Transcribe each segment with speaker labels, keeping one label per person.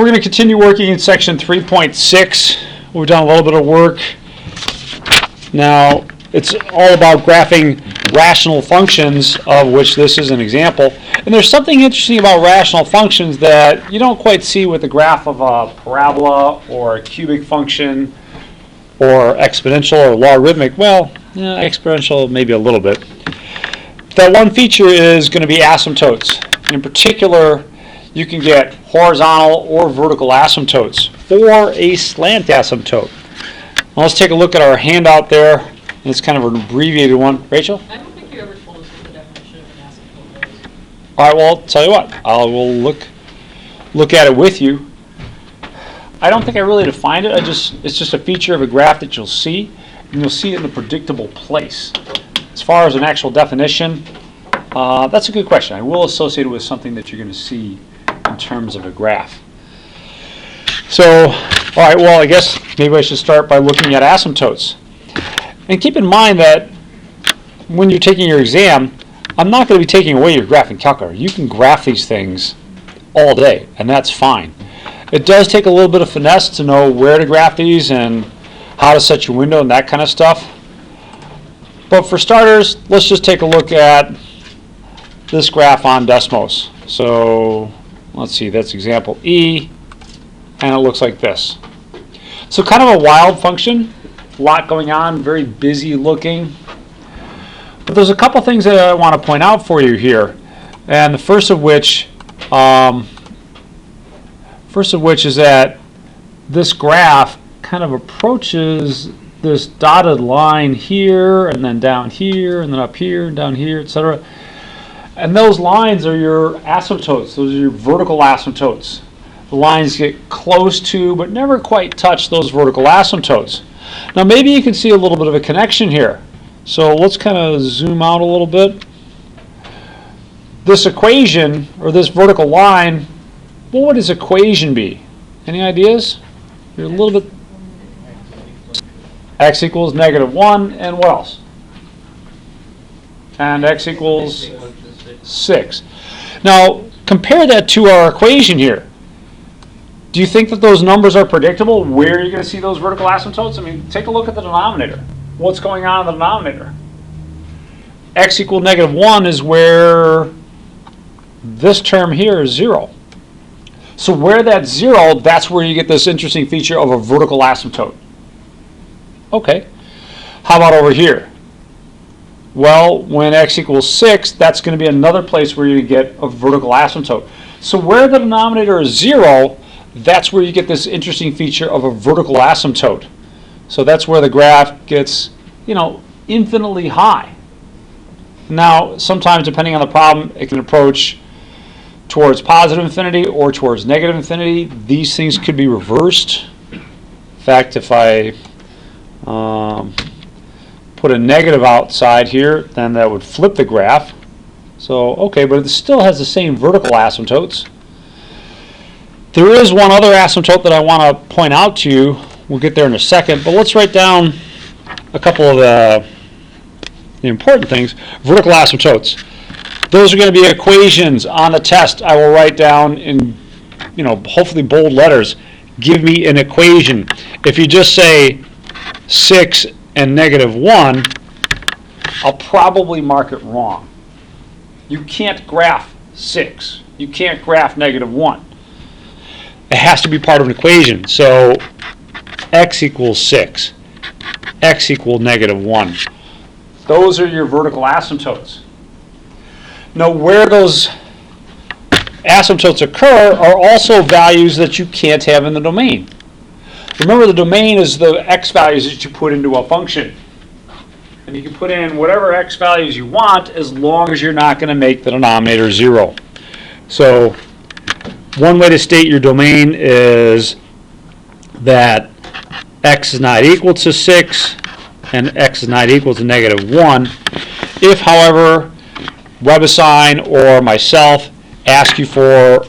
Speaker 1: going to continue working in section 3.6. We've done a little bit of work. Now, it's all about graphing rational functions, of which this is an example. And there's something interesting about rational functions that you don't quite see with the graph of a parabola or a cubic function or exponential or logarithmic. Well, exponential maybe a little bit. That one feature is going to be asymptotes. In particular, you can get horizontal or vertical asymptotes for a slant asymptote. Now let's take a look at our handout there. And it's kind of an abbreviated one. Rachel?
Speaker 2: I don't think you ever told us what the definition of an asymptote was.
Speaker 1: All right, well, I'll tell you what. I will look at it with you. I don't think I really defined it. It's just a feature of a graph that you'll see, and you'll see it in a predictable place. As far as an actual definition, that's a good question. I will associate it with something that you're going to see in terms of a graph. So, all right, well, I guess maybe I should start by looking at asymptotes. And keep in mind that when you're taking your exam, I'm not going to be taking away your graphing calculator. You can graph these things all day, and that's fine. It does take a little bit of finesse to know where to graph these and how to set your window and that kind of stuff. But for starters, let's just take a look at this graph on Desmos. So let's see, that's example E, and it looks like this. So kind of a wild function, a lot going on, very busy looking. But there's a couple things that I want to point out for you here, and the first of which is that this graph kind of approaches this dotted line here, and then down here, and then up here, and down here, etc. And those lines are your asymptotes. Those are your vertical asymptotes. The lines get close to, but never quite touch those vertical asymptotes. Now maybe you can see a little bit of a connection here. So let's kind of zoom out a little bit. This equation, or this vertical line, what would this equation be? Any ideas? You're a little bit. X equals -1, and what else? And x equals 6. Now, compare that to our equation here. Do you think that those numbers are predictable, where you're going to see those vertical asymptotes? I mean, take a look at the denominator. What's going on in the denominator? X equal -1 is where this term here is 0. So where that's 0, that's where you get this interesting feature of a vertical asymptote. Okay. How about over here? Well, when x equals 6, that's going to be another place where you get a vertical asymptote. So where the denominator is 0, that's where you get this interesting feature of a vertical asymptote. So that's where the graph gets, infinitely high. Now, sometimes depending on the problem, it can approach towards positive infinity or towards negative infinity. These things could be reversed. In fact, if I put a negative outside here, then that would flip the graph. So, okay, but it still has the same vertical asymptotes. There is one other asymptote that I want to point out to you. We'll get there in a second, but let's write down a couple of the important things. Vertical asymptotes. Those are going to be equations on the test. I will write down in, hopefully bold letters. Give me an equation. If you just say 6 and -1, I'll probably mark it wrong. You can't graph 6. You can't graph -1. It has to be part of an equation. So x equals 6, x equals -1. Those are your vertical asymptotes. Now, where those asymptotes occur are also values that you can't have in the domain. Remember, the domain is the x values that you put into a function. And you can put in whatever x values you want as long as you're not going to make the denominator 0. So one way to state your domain is that x is not equal to 6 and x is not equal to -1. If, however, WebAssign or myself ask you for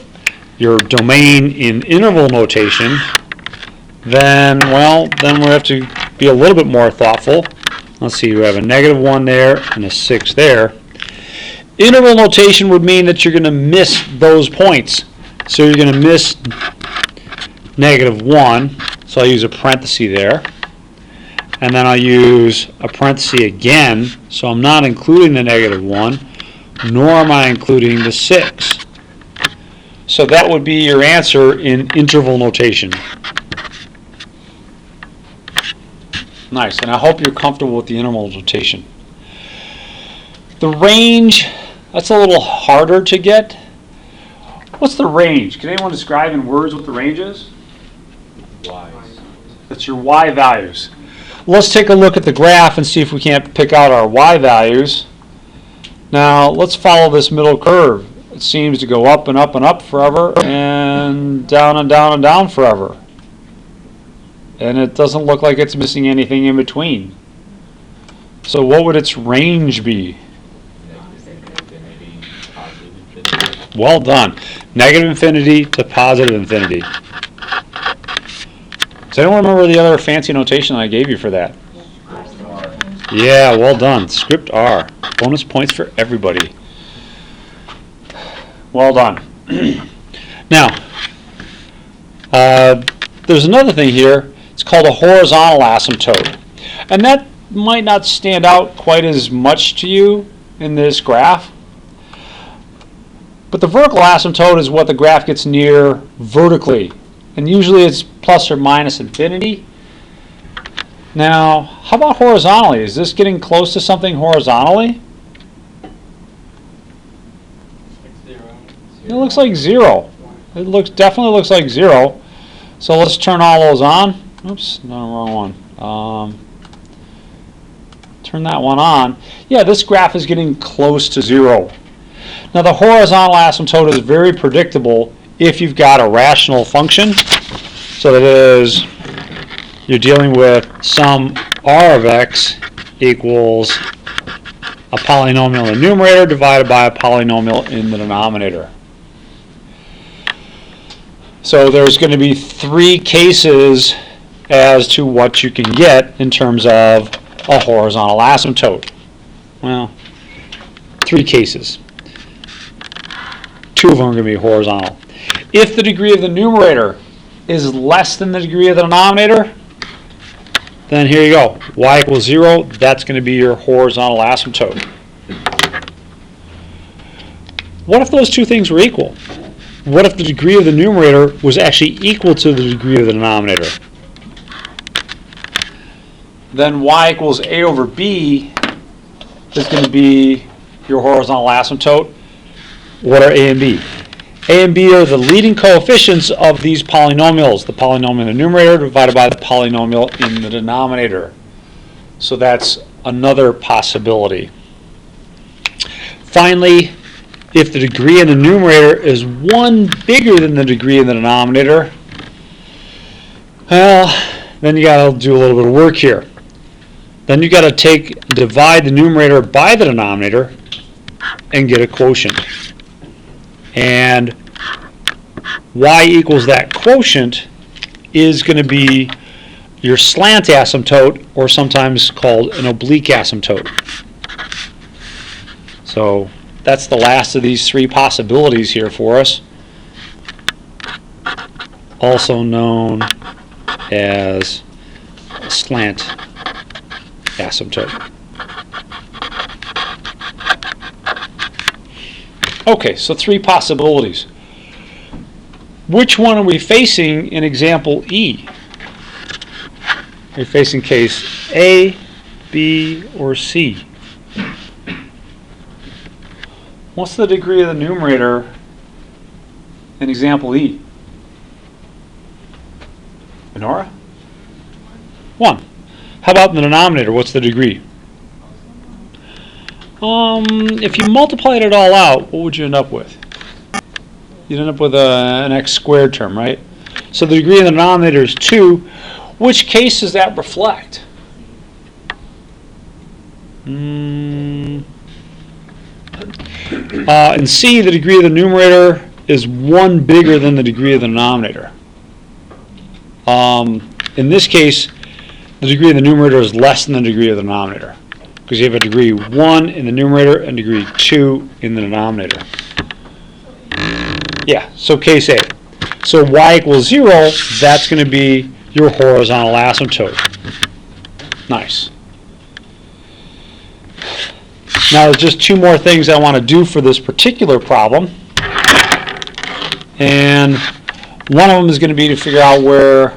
Speaker 1: your domain in interval notation, then we have to be a little bit more thoughtful. Let's see, we have a -1 there and a 6 there. Interval notation would mean that you're going to miss those points. So you're going to miss -1, so I'll use a parenthesis there. And then I'll use a parenthesis again, so I'm not including the -1, nor am I including the 6. So that would be your answer in interval notation. Nice, and I hope you're comfortable with the interval notation. The range, that's a little harder to get. What's the range? Can anyone describe in words what the range is?
Speaker 3: Y's.
Speaker 1: That's your y values. Let's take a look at the graph and see if we can't pick out our y values. Now, let's follow this middle curve. It seems to go up and up and up forever, and down and down and down forever. And it doesn't look like it's missing anything in between. So what would its range be?
Speaker 3: Infinity, positive infinity.
Speaker 1: Well done. -infinity to positive infinity. Does anyone remember the other fancy notation I gave you for that? Yeah, well done. Script R. Bonus points for everybody. Well done. Now, there's another thing here. It's called a horizontal asymptote. And that might not stand out quite as much to you in this graph. But the vertical asymptote is what the graph gets near vertically. And usually it's plus or minus infinity. Now, how about horizontally? Is this getting close to something horizontally? It looks like 0. It definitely looks like 0. So let's turn all those on. Oops, no, wrong one. Turn that one on. Yeah, this graph is getting close to 0. Now the horizontal asymptote is very predictable if you've got a rational function. So that is, you're dealing with some r of x equals a polynomial in the numerator divided by a polynomial in the denominator. So there's going to be 3 cases as to what you can get in terms of a horizontal asymptote. Well, 3 cases. 2 of them are going to be horizontal. If the degree of the numerator is less than the degree of the denominator, then here you go. Y equals 0, that's going to be your horizontal asymptote. What if those 2 things were equal? What if the degree of the numerator was actually equal to the degree of the denominator? Then y equals a over b is going to be your horizontal asymptote. What are a and b? A and b are the leading coefficients of these polynomials. The polynomial in the numerator divided by the polynomial in the denominator. So that's another possibility. Finally, if the degree in the numerator is 1 bigger than the degree in the denominator, well, then you got to do a little bit of work here. Then you got to divide the numerator by the denominator and get a quotient. And y equals that quotient is going to be your slant asymptote, or sometimes called an oblique asymptote. So that's the last of these 3 possibilities here for us, also known as slant asymptote. Okay, so 3 possibilities. Which one are we facing in example E? Are you facing case A, B, or C? What's the degree of the numerator in example E? Benora? 1. How about in the denominator? What's the degree? If you multiplied it all out, what would you end up with? You'd end up with an x squared term, right? So the degree of the denominator is 2. Which case does that reflect? In C, the degree of the numerator is 1 bigger than the degree of the denominator. In this case, the degree of the numerator is less than the degree of the denominator, because you have a degree 1 in the numerator and degree 2 in the denominator. Yeah, so case A. So y equals 0, that's going to be your horizontal asymptote. Nice. Now there's just two more things I want to do for this particular problem. And one of them is going to be to figure out where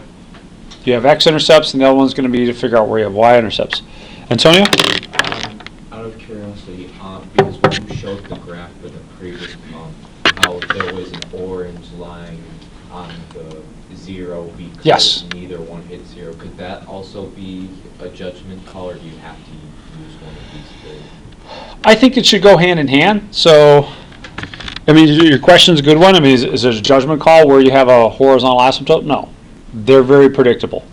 Speaker 1: you have x-intercepts, and the other one's going to be to figure out where you have y-intercepts. Antonio?
Speaker 3: Out of curiosity, because when you showed the graph for the previous month, how there was an orange line on the 0 because
Speaker 1: Yes.
Speaker 3: neither one hit 0, could that also be a judgment call, or do you have to use one of these two?
Speaker 1: I think it should go hand in hand. So, I mean, your question's a good one. I mean, is it a judgment call where you have a horizontal asymptote? No. They're very predictable.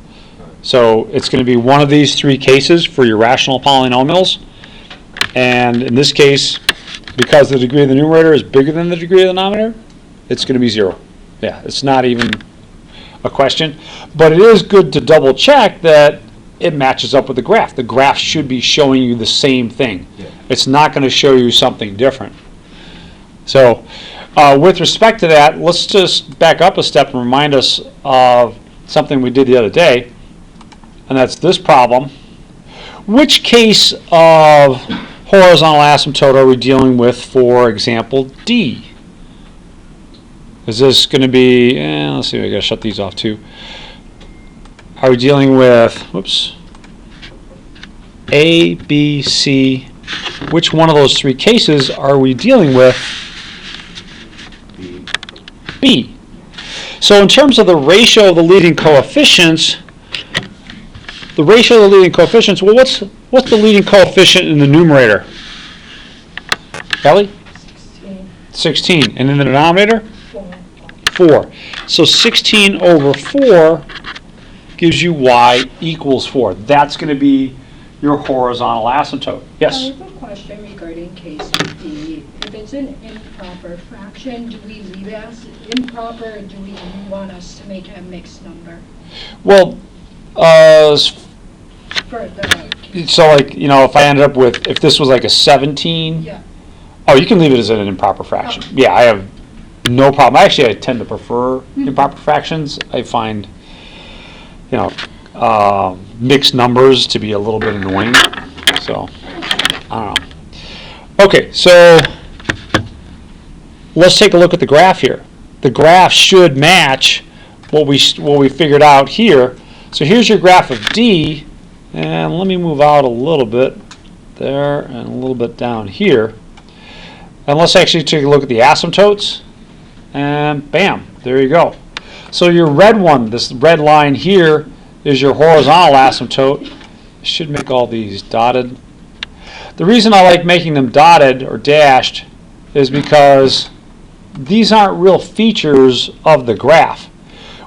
Speaker 1: So it's going to be one of these three cases for your rational polynomials. And in this case, because the degree of the numerator is bigger than the degree of the denominator, it's going to be 0. Yeah, it's not even a question. But it is good to double check that it matches up with the graph. The graph should be showing you the same thing.
Speaker 3: Yeah.
Speaker 1: It's not going to show you something different. So with respect to that, let's just back up a step and remind us of something we did the other day, and that's this problem. Which case of horizontal asymptote are we dealing with for example D? Is this going to be, let's see, I got to shut these off too. Are we dealing with, whoops, A, B, C? Which one of those three cases are we dealing with?
Speaker 3: B.
Speaker 1: B. So in terms of the ratio of the leading coefficients, well, what's the leading coefficient in the numerator? Kelly? 16. And in the denominator? 4. So 16 over 4 gives you y equals 4. That's going to be your horizontal asymptote. Yes?
Speaker 4: I have a question regarding case D. If it's an improper fraction, do we leave it as improper, or do we want us to make it a mixed number
Speaker 1: Well,
Speaker 4: for the case?
Speaker 1: so like, you know, if I ended up with, if this was like a 17,
Speaker 4: Yeah.
Speaker 1: oh, you can leave it as an improper fraction. Yeah, I have no problem. Actually, I tend to prefer improper fractions. I find, you know, mixed numbers to be a little bit annoying. So, I don't know. Okay, so let's take a look at the graph here. The graph should match what we figured out here. So here's your graph of D, and let me move out a little bit there and a little bit down here. And let's actually take a look at the asymptotes, and bam, there you go. So your red one, this red line here, is your horizontal asymptote. I should make all these dotted. The reason I like making them dotted or dashed is because these aren't real features of the graph.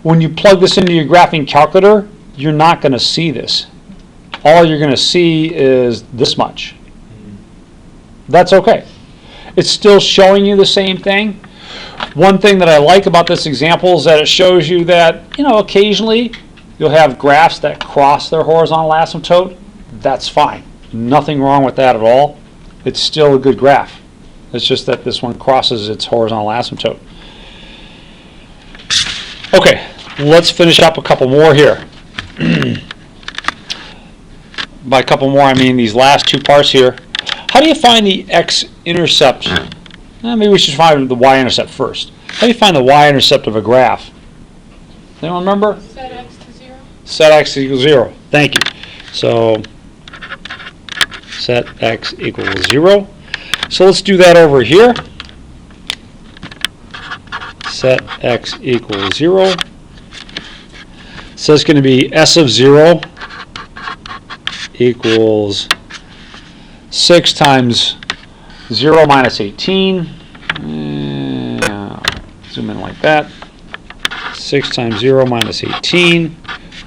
Speaker 1: When you plug this into your graphing calculator, you're not going to see this. All you're going to see is this much. That's okay. It's still showing you the same thing. One thing that I like about this example is that it shows you that, you know, occasionally you'll have graphs that cross their horizontal asymptote. That's fine. Nothing wrong with that at all. It's still a good graph. It's just that this one crosses its horizontal asymptote. Okay, let's finish up a couple more here. By a couple more, I mean these last two parts here. How do you find the x-intercept? Maybe we should find the y-intercept first. How do you find the y-intercept of a graph? Anyone remember?
Speaker 2: Set x to 0.
Speaker 1: Set x equals 0. Thank you. So set x equals 0. So let's do that over here. Set x equals 0. So it's going to be s of 0 equals 6 times 0 minus 18. Zoom in like that. 6 times 0 minus 18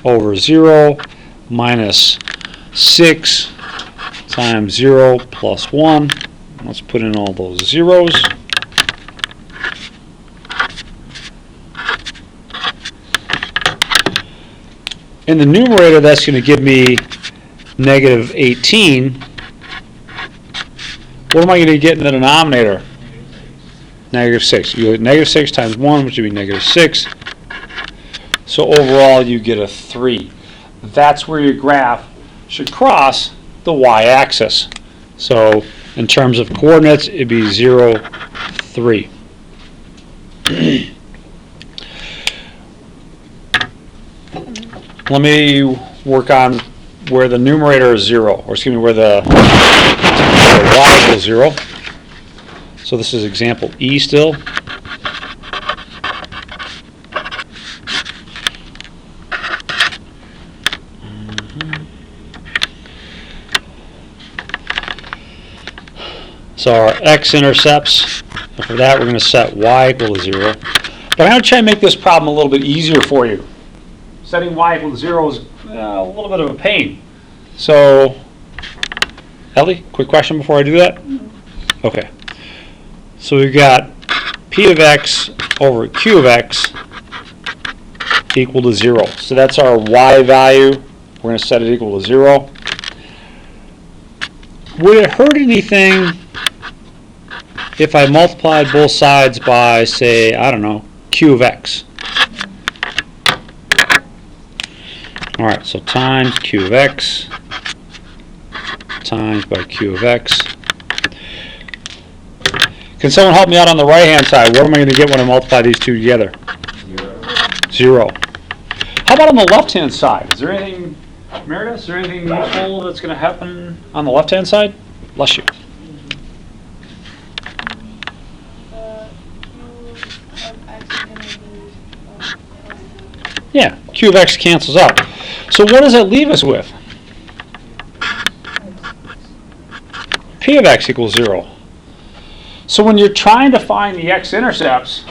Speaker 1: over 0 minus 6 times 0 plus 1. Let's put in all those zeros. In the numerator, that's going to give me negative 18. What am I going to get in the denominator? Negative 6. You go negative 6 times 1, which would be negative 6, So overall, you get a 3. That's where your graph should cross the y-axis. So in terms of coordinates, it'd be 0, 3. Let me work on where the numerator is 0, or excuse me, where the y equals 0. So this is example E still. So our x-intercepts, and for that we're going to set y equal to 0. But I'm going to try and make this problem a little bit easier for you. Setting y equal to 0 is a little bit of a pain. So, Ellie, quick question before I do that? Okay. So we've got p of x over q of x equal to 0. So that's our y value. We're going to set it equal to 0. Would it hurt anything if I multiplied both sides by, say, I don't know, q of x? All right, so times q of x times by q of x. Can someone help me out on the right-hand side? What am I going to get when I multiply these two together? 0. How about on the left-hand side? Is there anything, Meredith, is there anything useful that's going to happen on the left-hand side? Bless you. Yeah, q of x cancels out. So what does that leave us with? P of x equals 0. So when you're trying to find the x-intercepts,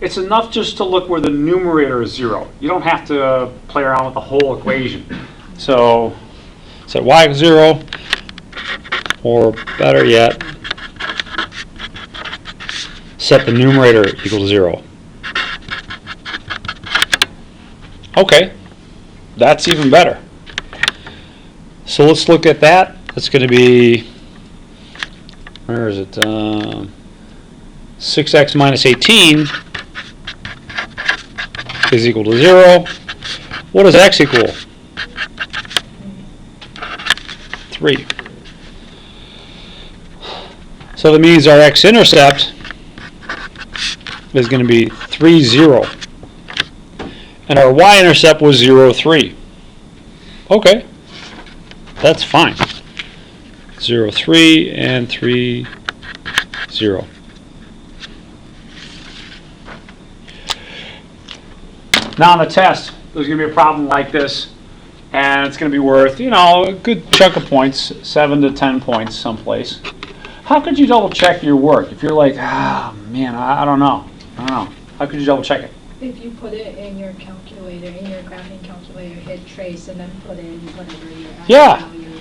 Speaker 1: it's enough just to look where the numerator is 0. You don't have to play around with the whole equation. So set y equals 0, or better yet, set the numerator equal to 0. Okay, that's even better. So let's look at that. That's going to be, where is it? 6x minus 18 is equal to 0. What does x equal? 3. So that means our x-intercept is going to be 3, 0. And our y-intercept was 0, 3. Okay, that's fine. 0, 3 and 3, 0. Now on the test, there's going to be a problem like this, and it's going to be worth, a good chunk of points, 7 to 10 points someplace. How could you double check your work? If you're like, man, I don't know. How could you double check it?
Speaker 4: If you put it in your calculator, in your graphing calculator, hit trace, and then put in whatever your value.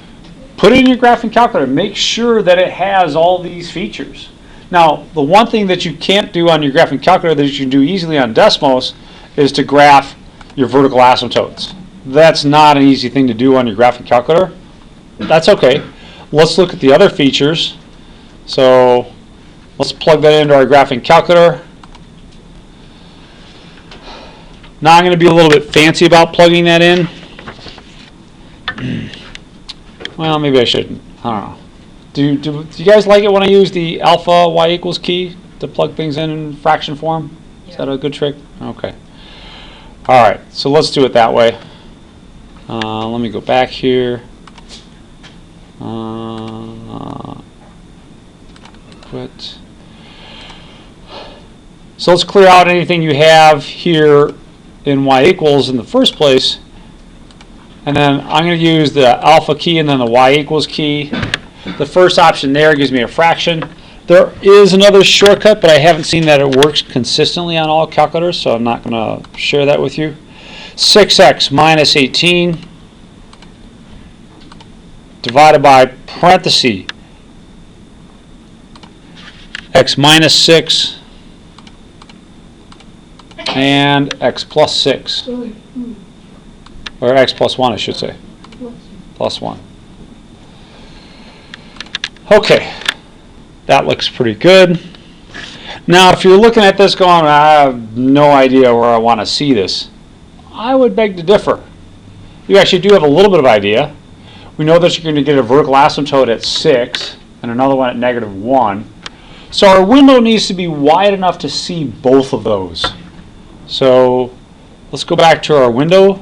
Speaker 1: Put it in your graphing calculator. Make sure that it has all these features. Now, the one thing that you can't do on your graphing calculator that you can do easily on Desmos is to graph your vertical asymptotes. That's not an easy thing to do on your graphing calculator. That's okay. Let's look at the other features. So let's plug that into our graphing calculator. Now I'm going to be a little bit fancy about plugging that in. Well, maybe I shouldn't. I don't know. Do you guys like it when I use the alpha y equals key to plug things in fraction form? Is that a good trick? Okay. All right, so let's do it that way. Let me go back here. Quit. So let's clear out anything you have here in y equals in the first place, and then I'm going to use the alpha key and then the y equals key. The first option there gives me a fraction. There is another shortcut, but I haven't seen that it works consistently on all calculators, so I'm not going to share that with you. 6x minus 18 divided by parenthesis x minus 6 and x plus 6, or x plus 1 I should say, plus 1. Okay, that looks pretty good. Now if you're looking at this going, I have no idea where I want to see this, I would beg to differ. You actually do have a little bit of idea. We know that you're going to get a vertical asymptote at 6 and another one at -1. So our window needs to be wide enough to see both of those. So let's go back to our window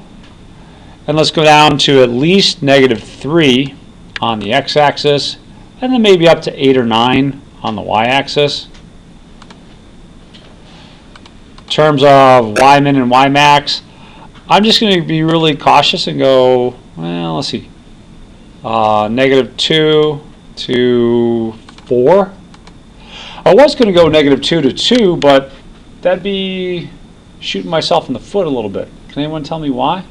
Speaker 1: and let's go down to at least -3 on the x-axis and then maybe up to 8 or 9 on the y-axis. In terms of Ymin and Ymax, I'm just going to be really cautious and go, well, let's see, -2 to 4. I was going to go -2 to 2, but that'd be shooting myself in the foot a little bit. Can anyone tell me why?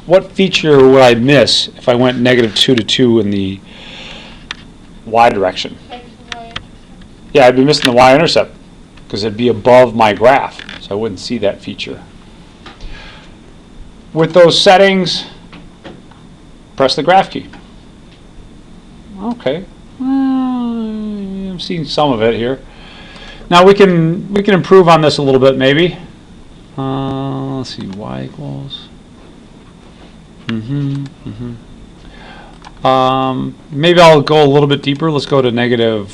Speaker 1: What feature would I miss if I went -2 to 2 in the y direction? Yeah, I'd be missing the y-intercept because it'd be above my graph, so I wouldn't see that feature. With those settings, press the graph key. Okay, well, I'm seeing some of it here. Now we can improve on this a little bit, maybe. Let's see, y equals. Maybe I'll go a little bit deeper. Let's go to -5.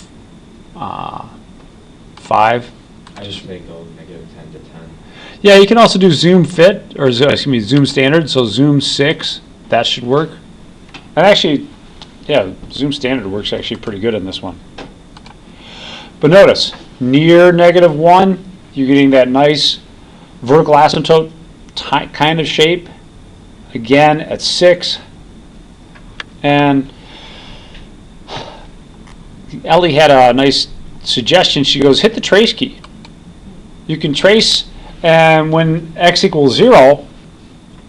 Speaker 3: I just may go -10 to 10.
Speaker 1: Yeah, you can also do zoom fit, or excuse me, zoom standard. So zoom 6, that should work. And actually, yeah, zoom standard works actually pretty good in this one. But notice, near -1, you're getting that nice vertical asymptote kind of shape. Again at 6, and Ellie had a nice suggestion. She goes, hit the trace key. You can trace, and when x equals 0,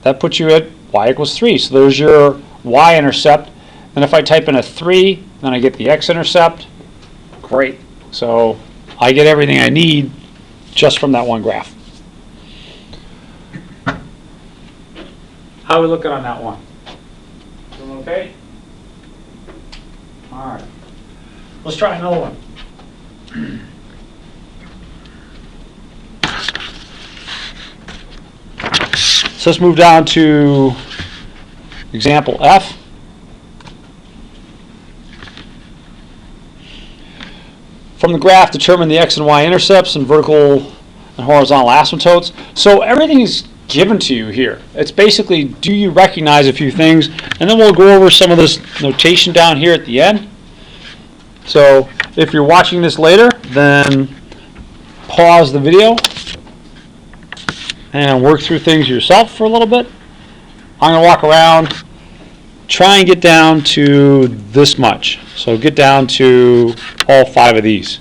Speaker 1: that puts you at y equals 3. So there's your y-intercept. And if I type in a 3, then I get the x-intercept. Great. So I get everything I need just from that one graph. How are we looking on that one? Doing okay? All right. Let's try another one. So let's move down to example F. From the graph, determine the x and y intercepts and vertical and horizontal asymptotes. So everything is given to you here. It's basically, do you recognize a few things? And then we'll go over some of this notation down here at the end. So if you're watching this later, then pause the video and work through things yourself for a little bit. I'm going to walk around, try and get down to this much. So get down to all 5 of these.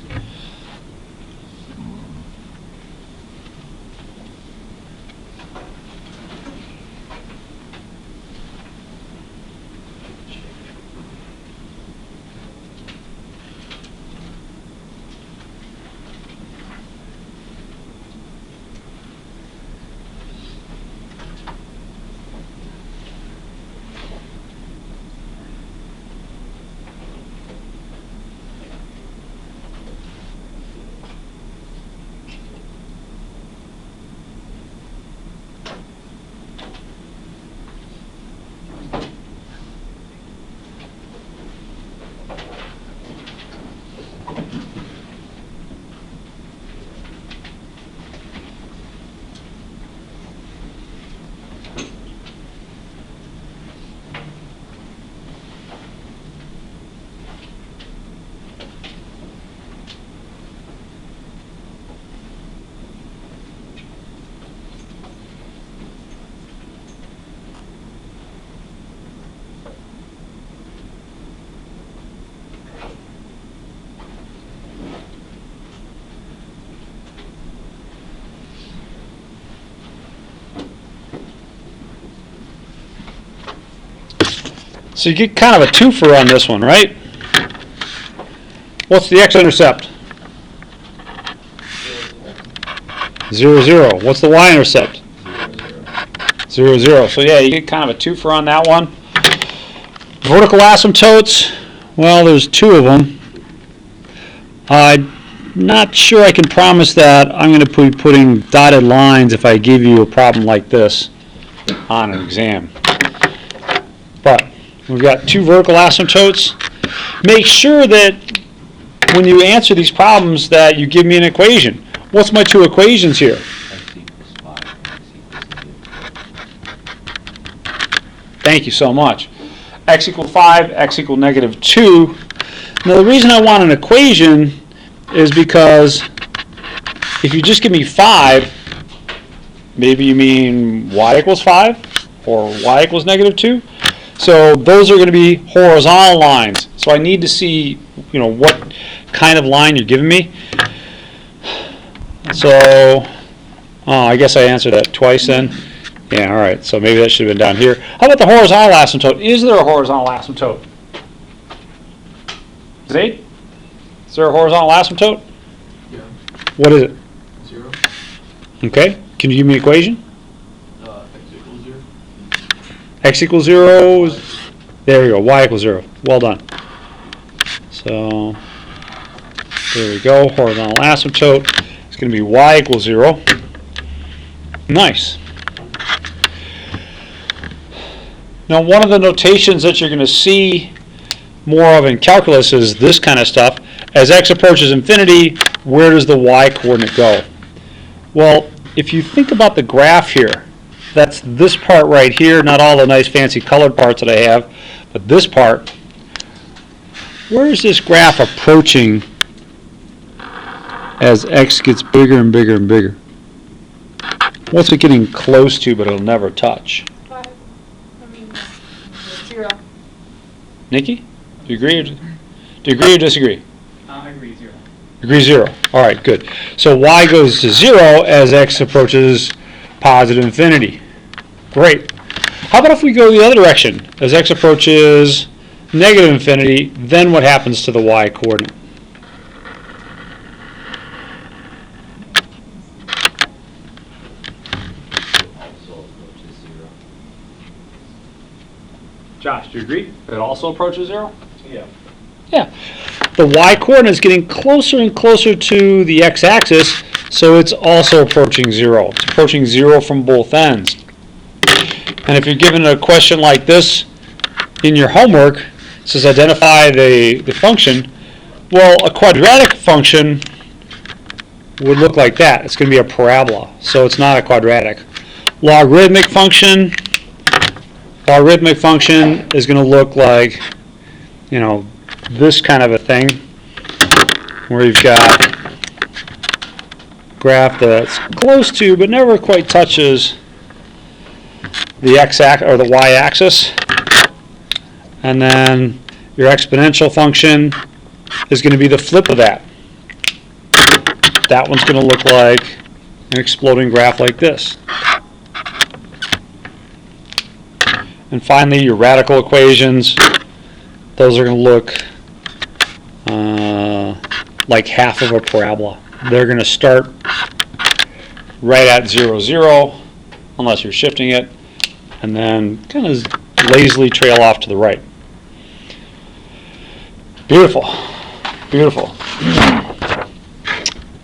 Speaker 1: So you get kind of a twofer on this one, right? What's the x-intercept? 0, 0. What's the y-intercept? 0, 0. So yeah, you get kind of a twofer on that one. Vertical asymptotes, well, there's 2 of them. not sure I can promise that I'm going to be putting dotted lines if I give you a problem like this on an exam. But we've got two vertical asymptotes. Make sure that when you answer these problems that you give me an equation. What's my two equations here?
Speaker 3: X equals 5, X equals
Speaker 1: Thank you so much. X equal 5, X equal negative 2. Now the reason I want an equation is because if you just give me 5, maybe you mean y equals 5 or y equals negative 2. So those are going to be horizontal lines. So I need to see, what kind of line you're giving me. So, I guess I answered that twice then. Yeah, all right. So maybe that should have been down here. How about the horizontal asymptote? Is there a horizontal asymptote? Zaid? Is there a horizontal asymptote?
Speaker 5: Yeah,
Speaker 1: What is it?
Speaker 5: 0,
Speaker 1: Okay. Can you give me an equation?
Speaker 5: x equals 0.
Speaker 1: X equals 0. There we go. Y equals 0. Well done. So there we go. Horizontal asymptote. It's going to be y equals 0. Nice. Now one of the notations that you're going to see more of in calculus is this kind of stuff. As x approaches infinity, where does the y coordinate go? Well, if you think about the graph here, that's this part right here, not all the nice fancy colored parts that I have, but this part. Where is this graph approaching as x gets bigger and bigger and bigger? What's it getting close to but it'll never touch?
Speaker 2: 0.
Speaker 1: Nikki, do you agree or disagree?
Speaker 5: I agree, 0.
Speaker 1: Agree 0. All right, good. So y goes to 0 as x approaches positive infinity. Great. How about if we go the other direction? As x approaches negative infinity, then what happens to the y coordinate?
Speaker 3: also approaches 0.
Speaker 1: Josh, do you agree? It also approaches 0?
Speaker 5: Yeah.
Speaker 1: Yeah. The y coordinate is getting closer and closer to the x-axis, so it's also approaching 0. It's approaching 0 from both ends. And if you're given a question like this in your homework, it says identify the function, well, a quadratic function would look like that. It's going to be a parabola, so it's not a quadratic. Logarithmic function is going to look like, this kind of a thing, where you've got a graph that's close to but never quite touches the x-axis or the y-axis, and then your exponential function is going to be the flip of that. That one's going to look like an exploding graph like this. And finally, your radical equations, those are going to look like half of a parabola. They're going to start right at 0, 0, unless you're shifting it, and then kind of lazily trail off to the right. Beautiful. Beautiful.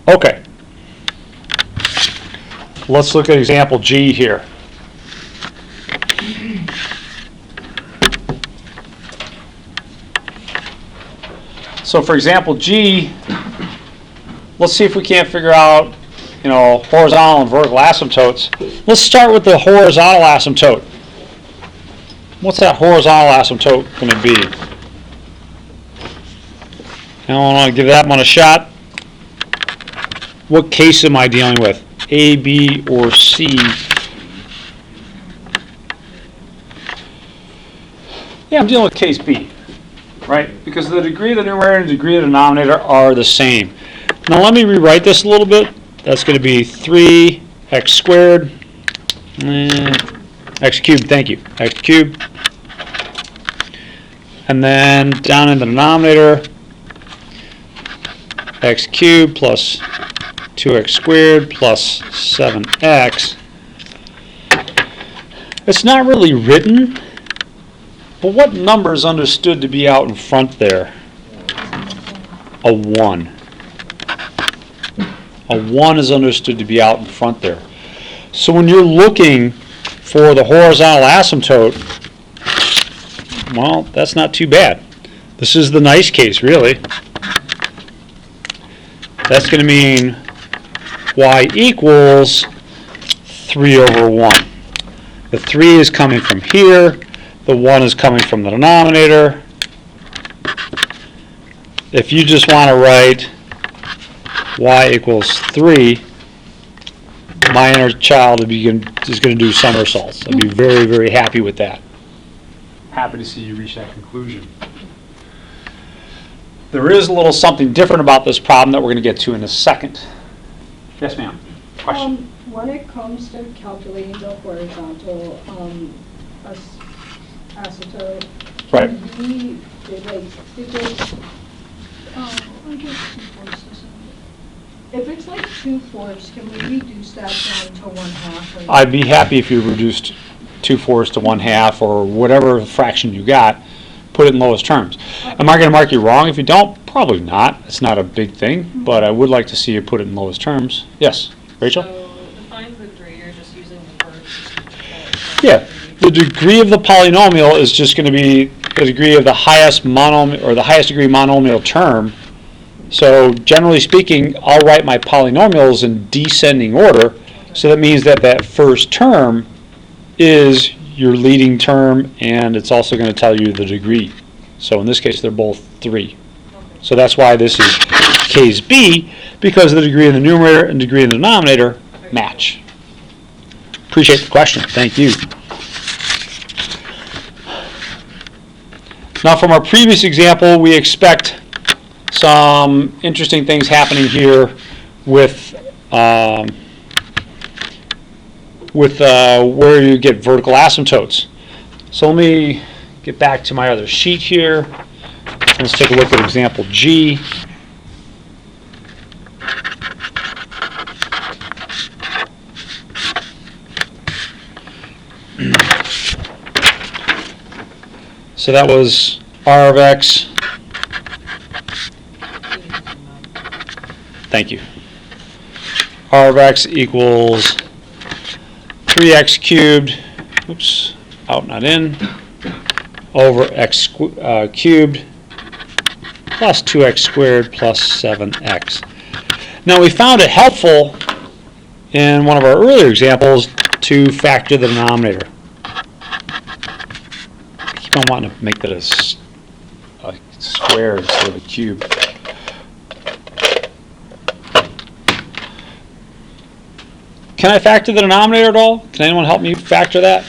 Speaker 1: Okay. Let's look at example G here. So for example G, let's see if we can't figure out, horizontal and vertical asymptotes. Let's start with the horizontal asymptote. What's that horizontal asymptote going to be? I want to give that one a shot. What case am I dealing with? A, B, or C? Yeah, I'm dealing with case B, right? Because the degree of the numerator and the degree of the denominator are the same. Now let me rewrite this a little bit. That's going to be 3x squared, x cubed, thank you, x cubed. And then down in the denominator, x cubed plus 2x squared plus 7x. It's not really written, but what number is understood to be out in front there? A 1. A 1 is understood to be out in front there. So when you're looking for the horizontal asymptote, well, that's not too bad. This is the nice case, really. That's going to mean y equals 3 over 1. The 3 is coming from here. The 1 is coming from the denominator. If you just want to write y equals 3, my inner child is going to do somersaults. I'd be very, very happy with that. Happy to see you reach that conclusion. There is a little something different about this problem that we're going to get to in a second. Yes, ma'am. Question?
Speaker 4: When it comes to calculating the horizontal asymptote,
Speaker 1: Right.
Speaker 4: can we, if it's like 2/4, can we reduce that down to 1/2?
Speaker 1: I'd be happy if you reduced 2/4 to 1/2 or whatever fraction you got, put it in lowest terms. Am I going to mark you wrong if you don't? Probably not. It's not a big thing, but I would like to see you put it in lowest terms. Yes, Rachel?
Speaker 2: So define the degree, you're just using the first.
Speaker 1: Yeah, the degree of the polynomial is just going to be the degree of the highest monomial or the highest degree monomial term. So generally speaking, I'll write my polynomials in descending order. So that means that that first term is your leading term, and it's also going to tell you the degree. So in this case, they're both 3. So that's why this is case B, because the degree in the numerator and degree in the denominator match. Appreciate the question. Thank you. Now from our previous example, we expect some interesting things happening here with where you get vertical asymptotes. So let me get back to my other sheet here. Let's take a look at example G. So that was R of X. Thank you. R of X equals 3x cubed, oops, out not in, over x cubed plus 2x squared plus 7x. Now we found it helpful in one of our earlier examples to factor the denominator. I keep on wanting to make that a square instead of a cube. Can I factor the denominator at all? Can anyone help me factor that?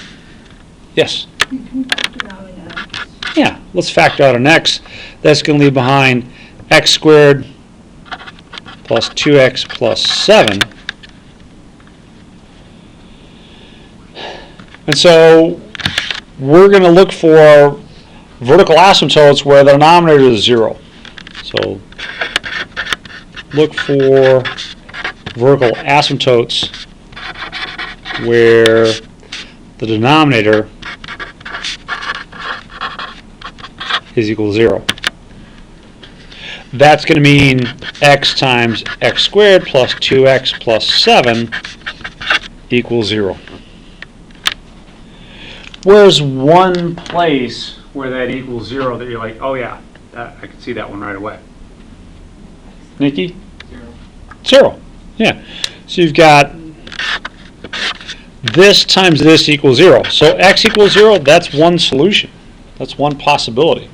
Speaker 1: Yes?
Speaker 4: You can factor out an x.
Speaker 1: Yeah, let's factor out an x. That's going to leave behind x squared plus 2x plus 7. And so we're going to look for vertical asymptotes where the denominator is 0. So look for vertical asymptotes where the denominator is equal to 0. That's going to mean x times x squared plus 2x plus 7 equals 0. Where's one place where that equals 0 that you're like, oh yeah, I can see that one right away? Nikki? 0. Yeah. So you've got this times this equals 0. So x equals 0, that's one solution. That's one possibility.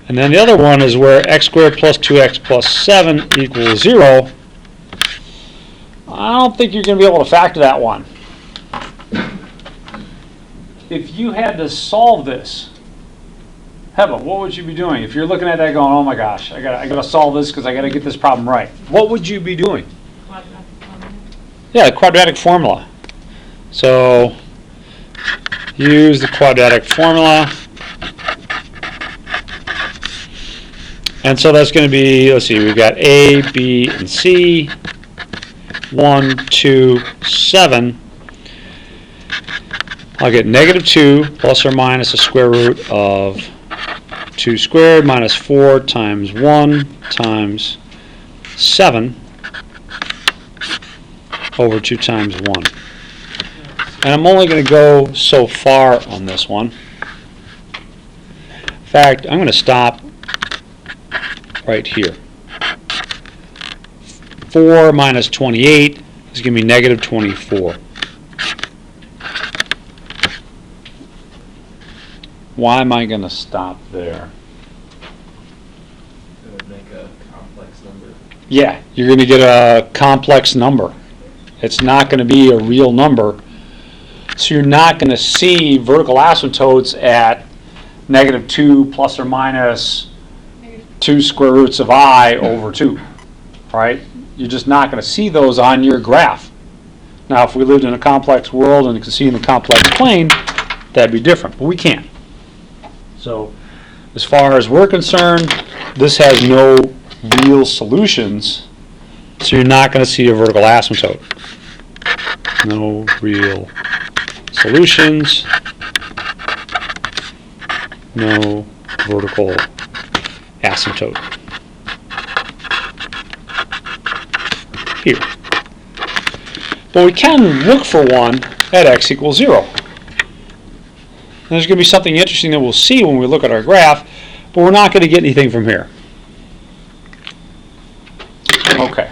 Speaker 1: And then the other one is where x squared plus 2x plus 7 equals 0. I don't think you're going to be able to factor that one. If you had to solve this, Heba, what would you be doing? If you're looking at that going, oh my gosh, I gotta solve this because I gotta get this problem right. What would you be doing? Yeah, the quadratic formula. So use the quadratic formula. And so that's going to be, let's see, we've got A, B, and C. 1, 2, 7. I'll get negative 2 plus or minus the square root of 2 squared minus 4 times 1 times 7 over 2 times 1. And I'm only going to go so far on this one. In fact, I'm going to stop right here. 4 minus 28 is going to be negative 24. Why am I going to stop there?
Speaker 3: It would make a complex number.
Speaker 1: Yeah, you're going to get a complex number. It's not going to be a real number. So you're not going to see vertical asymptotes at negative 2 plus or minus 2 square roots of I over 2, right? You're just not going to see those on your graph. Now, if we lived in a complex world and you could see in the complex plane, that'd be different, but we can't. So, as far as we're concerned, this has no real solutions, so you're not going to see a vertical asymptote. No real solutions, no vertical asymptote. Here. But we can look for one at x equals 0. And there's going to be something interesting that we'll see when we look at our graph, but we're not going to get anything from here. Okay.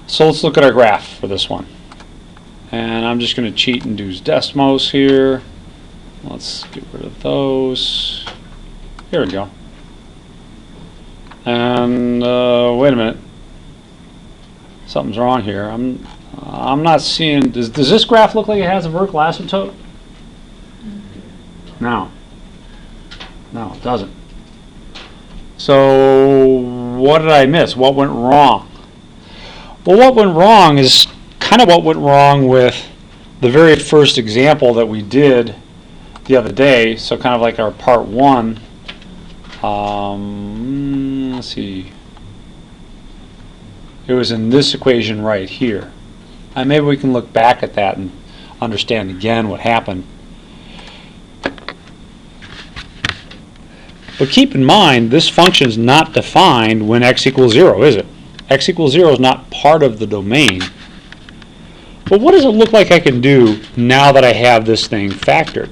Speaker 1: So let's look at our graph for this one. And I'm just going to cheat and do Desmos here. Let's get rid of those. Here we go. And wait a minute. Something's wrong here. I'm not seeing. Does this graph look like it has a vertical asymptote? No. No, it doesn't. So what did I miss? What went wrong? Well, what went wrong is kind of what went wrong with the very first example that we did the other day. So kind of like our part 1. Let's see. It was in this equation right here. And maybe we can look back at that and understand again what happened. But keep in mind, this function is not defined when x equals 0, is it? X equals 0 is not part of the domain. But what does it look like I can do now that I have this thing factored?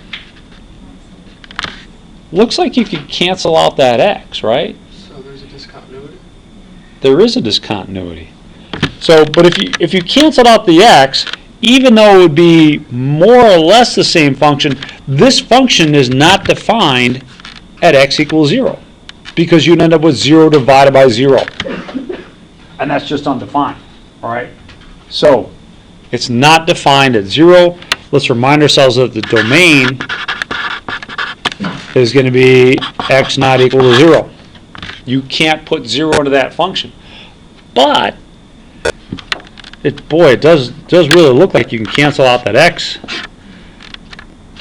Speaker 1: Looks like you could cancel out that x, right?
Speaker 5: So there's a discontinuity?
Speaker 1: There is a discontinuity. So, but if you canceled out the x, even though it would be more or less the same function, this function is not defined at x equals 0 because you'd end up with 0 divided by 0. And that's just undefined, all right? So, it's not defined at 0. Let's remind ourselves that the domain is going to be x not equal to 0. You can't put 0 into that function. But, it does really look like you can cancel out that x.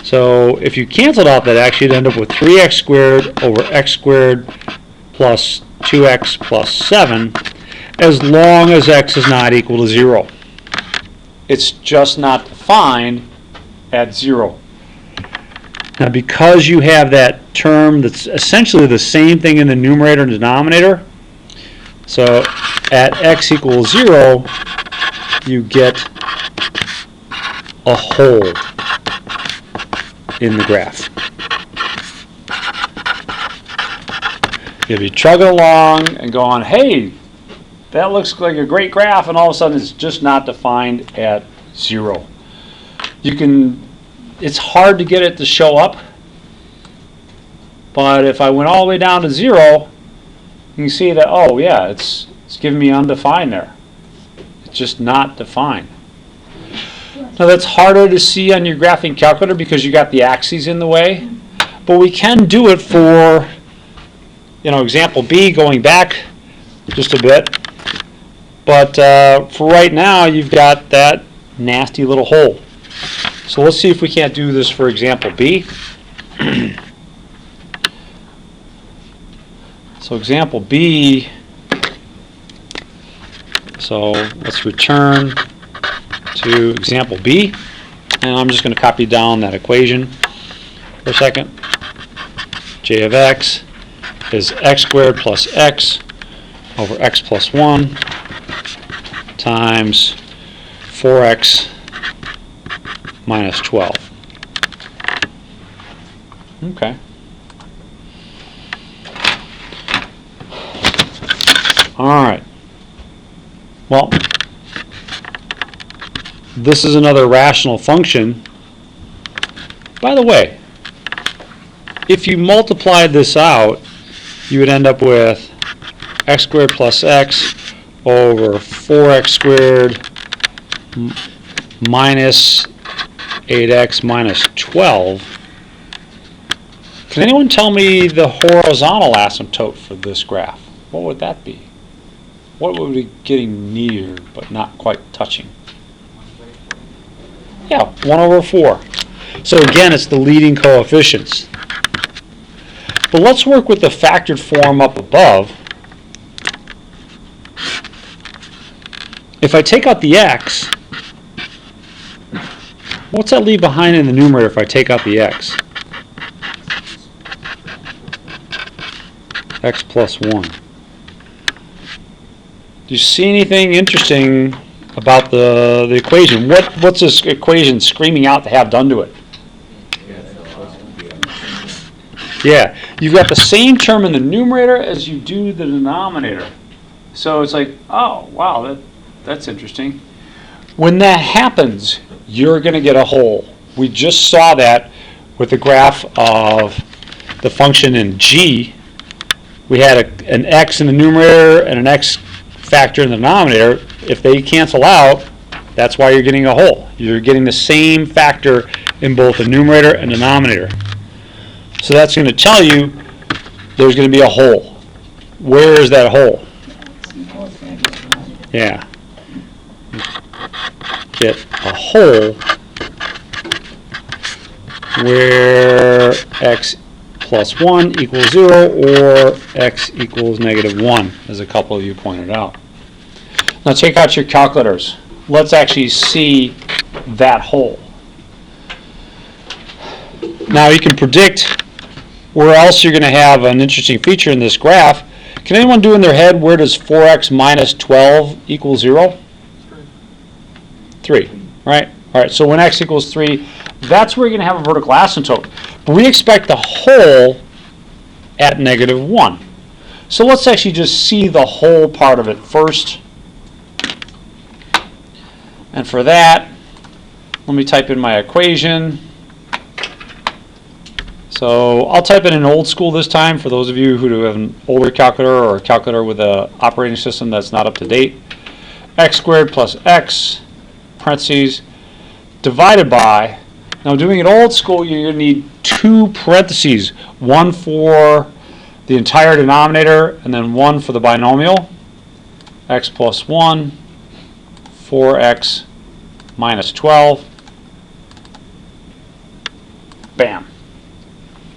Speaker 1: So, if you canceled out that x, you'd end up with 3x squared over x squared plus 2x plus 7, as long as x is not equal to 0. It's just not defined at 0. Now, because you have that term that's essentially the same thing in the numerator and denominator, so at x equals 0, you get a hole in the graph. You'll be chugging along and going, hey, that looks like a great graph, and all of a sudden it's just not defined at 0. It's hard to get it to show up, but if I went all the way down to 0, you can see that, oh yeah, it's giving me undefined there. It's just not defined. Now that's harder to see on your graphing calculator because you got the axes in the way, but we can do it for, example B, going back just a bit. But for right now, you've got that nasty little hole. So let's see if we can't do this for example B. So example B, so let's return to example B, and I'm just going to copy down that equation for a second. J of x is x squared plus x over x plus 1 times 4x minus 12. Okay. All right. Well, this is another rational function. By the way, if you multiplied this out, you would end up with x squared plus x over 4x squared minus 8x minus 12. Can anyone tell me the horizontal asymptote for this graph? What would that be? What would be getting near but not quite touching? Yeah, 1 over 4. So again, it's the leading coefficients. But let's work with the factored form up above. If I take out the x, what's that leave behind in the numerator if I take out the x? X plus 1. Do you see anything interesting about the equation? What's this equation screaming out to have done to it? Yeah, you've got the same term in the numerator as you do the denominator. So it's like, oh, wow, that's interesting. When that happens, you're going to get a hole. We just saw that with the graph of the function in g. We had an x in the numerator and an x factor in the denominator. If they cancel out, that's why you're getting a hole. You're getting the same factor in both the numerator and denominator. So that's going to tell you there's going to be a hole. Where is that hole? Yeah. Get a hole where x plus 1 equals 0 or x equals negative 1, as a couple of you pointed out. Now take out your calculators. Let's actually see that hole. Now you can predict where else you're going to have an interesting feature in this graph. Can anyone do in their head where does 4x minus 12 equal 0? 3, right? All right, so when x equals 3, that's where you're going to have a vertical asymptote. But we expect the hole at negative 1. So let's actually just see the whole part of it first. And for that, let me type in my equation. So I'll type it in old school this time for those of you who have an older calculator or a calculator with an operating system that's not up to date. X squared plus x, parentheses, divided by, now doing it old school, you're going to need 2 parentheses, one for the entire denominator and then one for the binomial. X plus 1, 4x minus 12. Bam.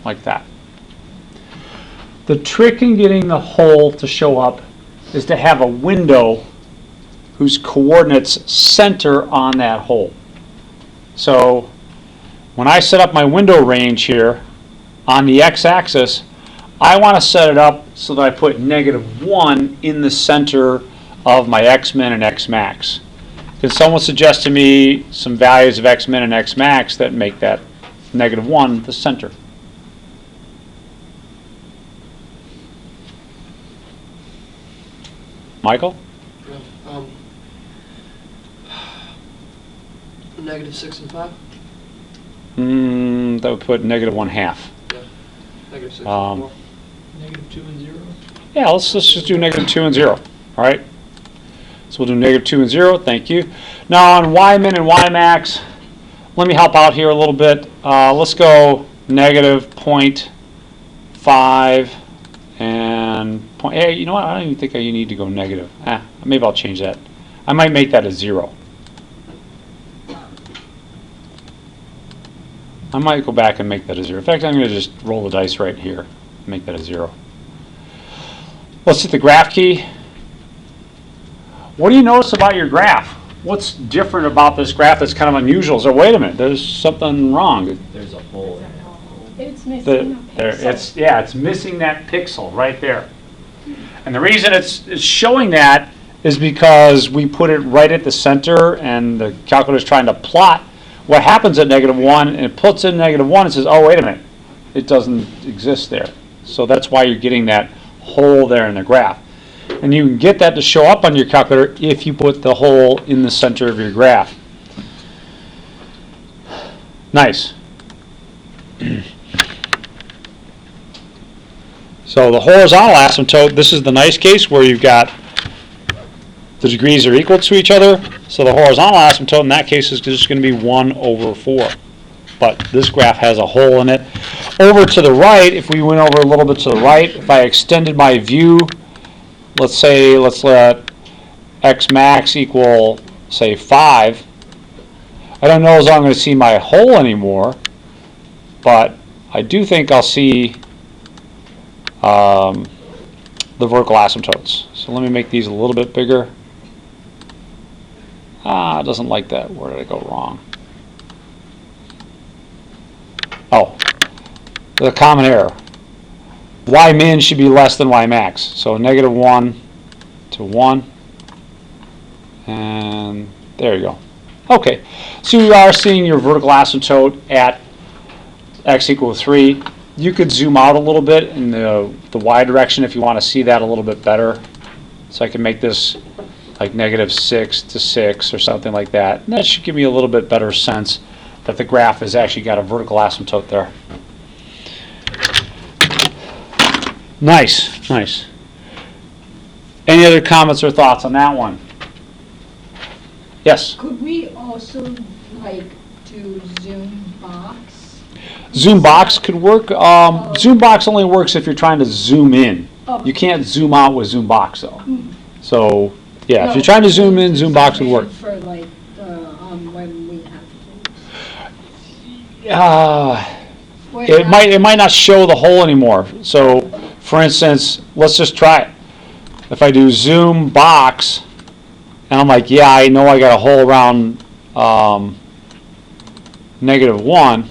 Speaker 1: Like that. The trick in getting the hole to show up is to have a window whose coordinates center on that hole. So when I set up my window range here on the x-axis, I want to set it up so that I put negative 1 in the center of my x-min and x-max. Can someone suggest to me some values of x-min and x-max that make that negative 1 the center? Michael?
Speaker 6: Negative 6 and 5?
Speaker 1: That would put negative 1/2.
Speaker 6: Yeah. Negative 6 and 4.
Speaker 5: Negative 2 and 0?
Speaker 1: Yeah, let's just do negative 2 and 0. All right? So we'll do negative 2 and 0. Thank you. Now on y-min and y-max, let me help out here a little bit. Let's go negative 0.5 and hey, you know what? I don't even think you need to go negative. Maybe I'll change that. I might make that a 0. I might go back and make that a 0. In fact, I'm going to just roll the dice right here and make that a 0. Let's hit the graph key. What do you notice about your graph? What's different about this graph that's kind of unusual? So wait a minute, there's something wrong.
Speaker 3: There's a hole in it.
Speaker 4: It's missing a pixel.
Speaker 1: It's missing that pixel right there. And the reason it's showing that is because we put it right at the center and the calculator's trying to plot what happens at -1, and it puts in -1 and says, oh, wait a minute, it doesn't exist there. So that's why you're getting that hole there in the graph. And you can get that to show up on your calculator if you put the hole in the center of your graph. Nice. So the horizontal asymptote, this is the nice case where you've got the degrees are equal to each other. So the horizontal asymptote in that case is just going to be 1/4. But this graph has a hole in it. Over to the right, if we went over a little bit to the right, if I extended my view, let's let x max equal, say, 5. I don't know as I'm going to see my hole anymore, but I do think I'll see the vertical asymptotes. So let me make these a little bit bigger. It doesn't like that. Where did I go wrong? Oh, the common error. Y min should be less than Y max. So -1 to 1. And there you go. Okay, so you are seeing your vertical asymptote at x equals 3. You could zoom out a little bit in the y direction if you want to see that a little bit better. So I can make this like -6 to 6 or something like that. And that should give me a little bit better sense that the graph has actually got a vertical asymptote there. Nice, nice. Any other comments or thoughts on that one? Yes?
Speaker 4: Could we also like do zoom box?
Speaker 1: Zoom box could work. Zoom box only works if you're trying to zoom in.
Speaker 4: Oh.
Speaker 1: You can't zoom out with zoom box though.
Speaker 4: Mm.
Speaker 1: So yeah, if
Speaker 4: No,
Speaker 1: you're trying to zoom in, zoom box would work.
Speaker 4: For like when we have
Speaker 1: It might not show the hole anymore. So for instance, let's just try it. If I do zoom box, and I'm like, yeah, I know I got a hole around -1.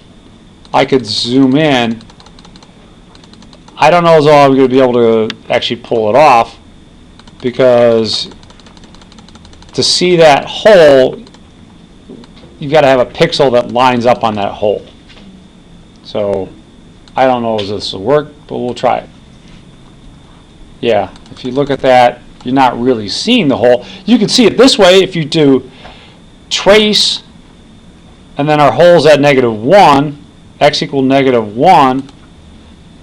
Speaker 1: I could zoom in. I don't know as though I'm going to be able to actually pull it off, because to see that hole, you've got to have a pixel that lines up on that hole. So I don't know if this will work, but we'll try it. Yeah, if you look at that, you're not really seeing the hole. You can see it this way if you do trace, and then our hole's at -1, x equals -1,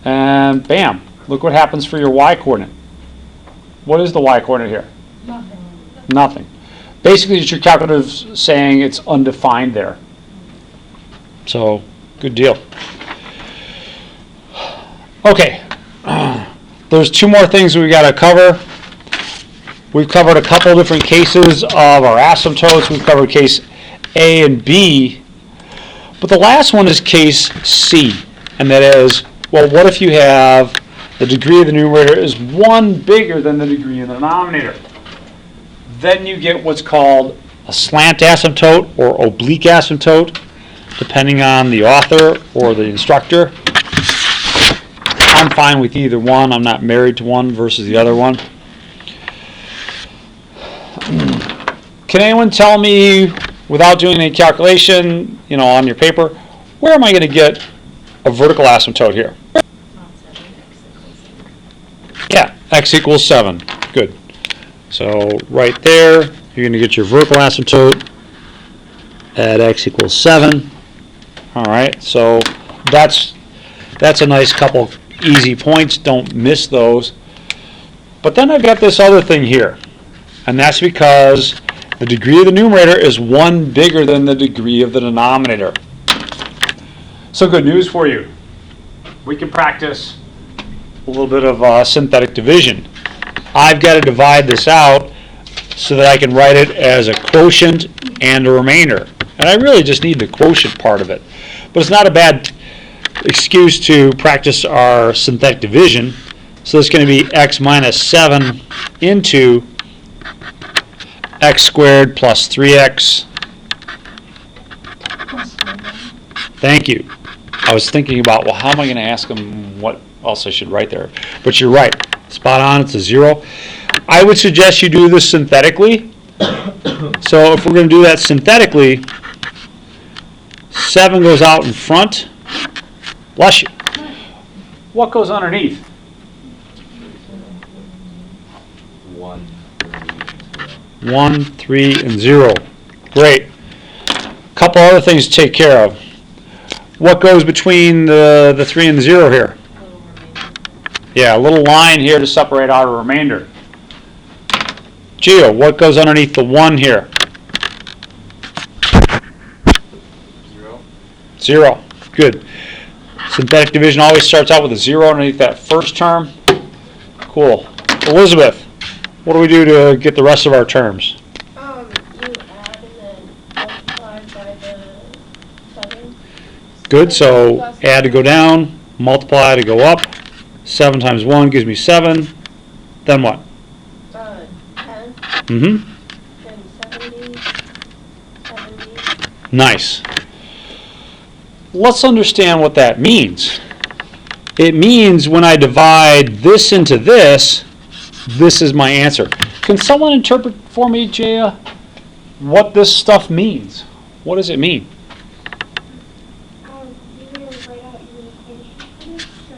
Speaker 1: and bam, look what happens for your y coordinate. What is the y coordinate here?
Speaker 4: Nothing.
Speaker 1: Nothing. Basically, it's your calculator saying it's undefined there. So, good deal. Okay, there's 2 more things we got to cover. We've covered a couple different cases of our asymptotes. We've covered case A and B. But the last one is case C, and that is, well, what if you have the degree of the numerator is 1 bigger than the degree of the denominator? Then you get what's called a slant asymptote or oblique asymptote, depending on the author or the instructor. I'm fine with either one. I'm not married to one versus the other one. Can anyone tell me, without doing any calculation, on your paper, where am I going to get a vertical asymptote here? Yeah, x equals 7. Good. So right there, you're going to get your vertical asymptote at x equals 7. All right, so that's a nice couple easy points. Don't miss those. But then I've got this other thing here, and that's because the degree of the numerator is 1 bigger than the degree of the denominator. So good news for you. We can practice a little bit of synthetic division. I've got to divide this out so that I can write it as a quotient and a remainder. And I really just need the quotient part of it. But it's not a bad excuse to practice our synthetic division. So it's going to be x minus 7 into x squared plus 3x. Thank you. I was thinking about, well, how am I going to ask them what else I should write there? But you're right. Spot on. It's a 0. I would suggest you do this synthetically. So if we're going to do that synthetically, 7 goes out in front. Bless you. What goes underneath?
Speaker 3: 1,
Speaker 1: 1, 3, and 0. Great. Couple other things to take care of. What goes between the 3 and the 0 here?
Speaker 2: Little remainder.
Speaker 1: Yeah, a little line here to separate out a remainder. Gio, what goes underneath the 1 here?
Speaker 3: 0.
Speaker 1: 0. Good. Synthetic division always starts out with a 0 underneath that first term. Cool. Elizabeth, what do we do to get the rest of our terms?
Speaker 7: You add and then multiply by the 7.
Speaker 1: Good, so add to go down, multiply to go up. 7 times 1 gives me 7. Then what?
Speaker 7: 10,
Speaker 1: Mm-hmm.
Speaker 7: then 70.
Speaker 1: Nice. Let's understand what that means. It means when I divide this into this is my answer. Can someone interpret for me, Jaya, what this stuff means? What does it mean?
Speaker 7: You will write out your equation for this, so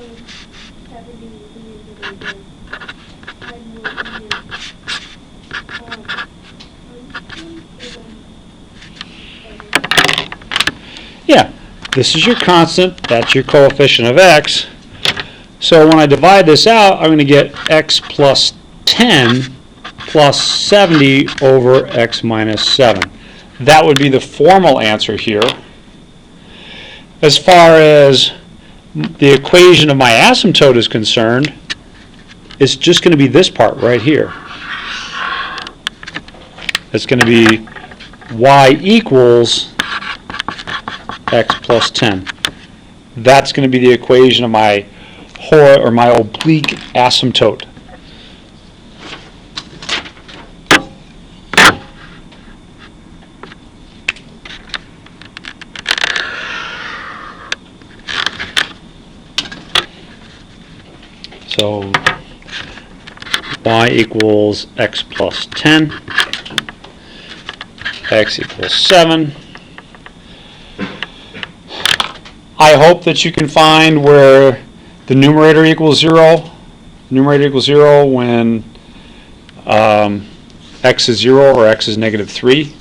Speaker 7: 70 is the division. 10 will be
Speaker 1: Yeah, this is your constant, that's your coefficient of x. So when I divide this out, I'm going to get x plus 10 plus 70 over x minus 7. That would be the formal answer here. As far as the equation of my asymptote is concerned, it's just going to be this part right here. It's going to be y equals x plus 10. That's going to be the equation of my my oblique asymptote. So y equals x plus 10, x equals 7. I hope that you can find where the numerator equals 0. Numerator equals 0 when x is 0 or x is negative 3. So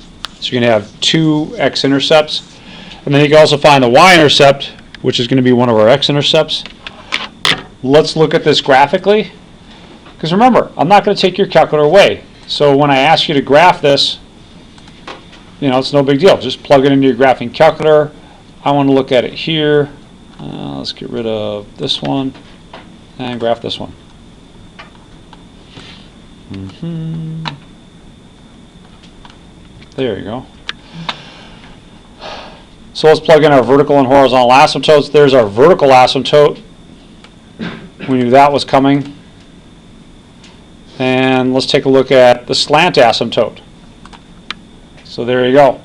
Speaker 1: you're going to have two x-intercepts. And then you can also find the y-intercept, which is going to be one of our x-intercepts. Let's look at this graphically. Because remember, I'm not going to take your calculator away. So when I ask you to graph this, it's no big deal. Just plug it into your graphing calculator. I want to look at it here. Let's get rid of this one and graph this one. There you go. So let's plug in our vertical and horizontal asymptotes. There's our vertical asymptote. We knew that was coming. And let's take a look at the slant asymptote. So there you go.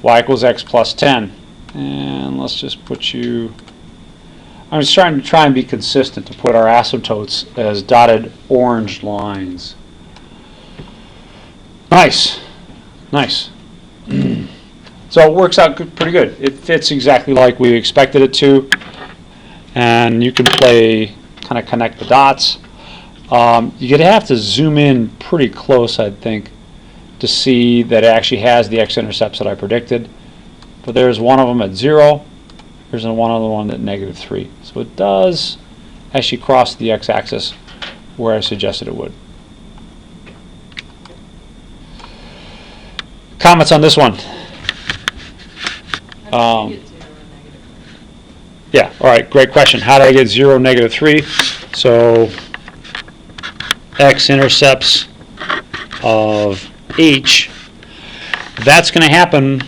Speaker 1: Y equals x plus 10. And let's just put you... I'm just trying to be consistent to put our asymptotes as dotted orange lines. Nice. Nice. So it works out pretty good. It fits exactly like we expected it to. And you can kind of connect the dots. You're going to have to zoom in pretty close, I think, to see that it actually has the x-intercepts that I predicted. But there's one of them at 0. There's one other one at negative 3. So it does actually cross the x-axis where I suggested it would. Comments on this one?
Speaker 2: How did you get 0 and negative 3?
Speaker 1: Yeah, all right, great question. How did I get 0, negative 3? So x-intercepts of h, that's going to happen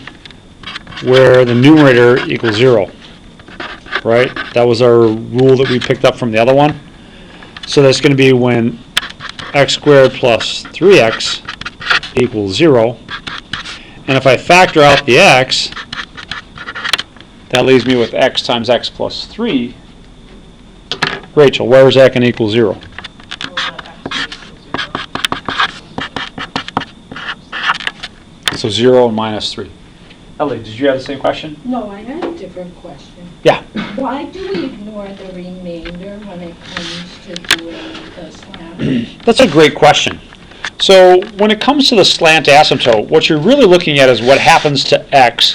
Speaker 1: where the numerator equals 0, right? That was our rule that we picked up from the other one. So that's going to be when x squared plus 3x equals 0. And if I factor out the x, That leaves me with x times x plus 3. Rachel, where is that going to equal 0?
Speaker 2: Well, that actually equals 0.
Speaker 1: So 0 and minus 3. Ellie, did you have the same question?
Speaker 4: No, I had a different question.
Speaker 1: Yeah.
Speaker 4: Why do we ignore the remainder when it comes to doing the slant?
Speaker 1: That's a great question. So when it comes to the slant asymptote, what you're really looking at is what happens to x